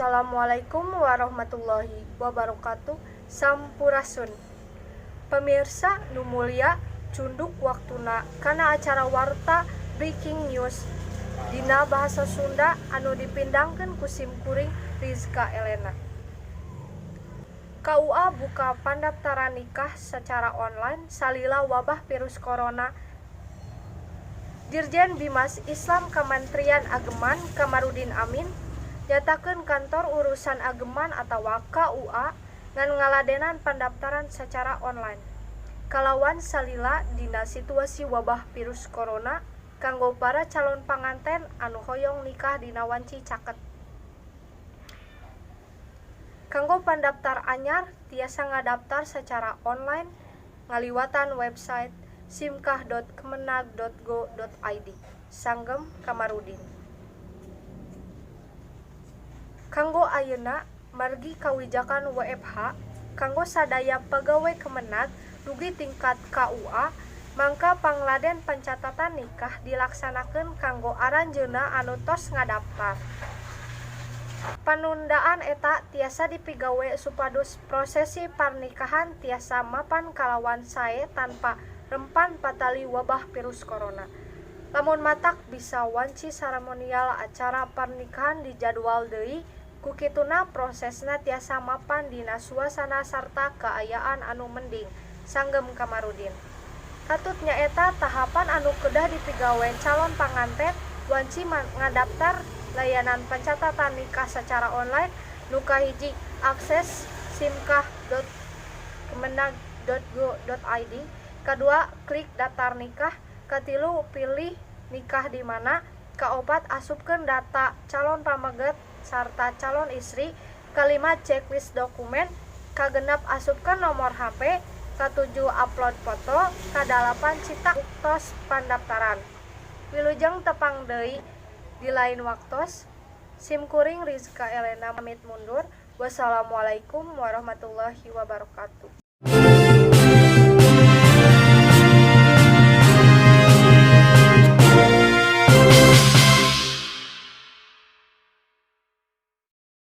Assalamualaikum warahmatullahi wabarakatuh. Sampurasun. Pemirsa nu mulia, cunduk waktuna kana acara warta breaking news dina bahasa Sunda anu dipindangkeun ku simkuring Rizka Elena. KUA buka pendaftaran nikah secara online salila wabah virus corona. Dirjen Bimas Islam Kementerian Ageman Kamarudin Amin nyatakeun kantor urusan ageman atawa KUA ngan ngaladenan pendaftaran secara online. Kalawan salila dina situasi wabah virus corona kanggo para calon panganten anu hoyong nikah dina wanci caket. Kanggo pendaftar anyar tiasa ngadaftar secara online ngaliwatan website simkah.kemenag.go.id. Sanggem Kamarudin. Kanggo ayeuna margi kawijakan WFH kanggo sadaya pegawai Kemenag dugi tingkat KUA mangka pangladen pencatatan nikah dilaksanakeun kanggo aranjeunna anu tos ngadaftar. Panundaan eta tiasa dipigawe supados prosesi parnikahan tiasa mapan kalawan sae tanpa rempan patali wabah virus corona. Lamun matak bisa wanci seremonial acara pernikahan dijadwal deui ku kituna prosesna tiasa mapan dina suasana sarta kaayaan anu mending. Sanggem Kamarudin. Katut nyaeta tahapan anu kedah dipigawe calon panganten wanci ngadaftar layanan pencatatan nikah secara online nu kahiji akses simkah.kemenag.go.id, kadua klik daftar nikah, katilu pilih nikah di mana, kaopat asupkeun data calon pameget sarta calon istri, kalima checklist dokumen, kagenep asupkeun nomor HP, katujuh upload foto, kadalapan cita buktos pendaftaran. Wilujeng tepang deui di lain waktos. Simkuring Rizka Elena pamit mundur. Wassalamualaikum warahmatullahi wabarakatuh.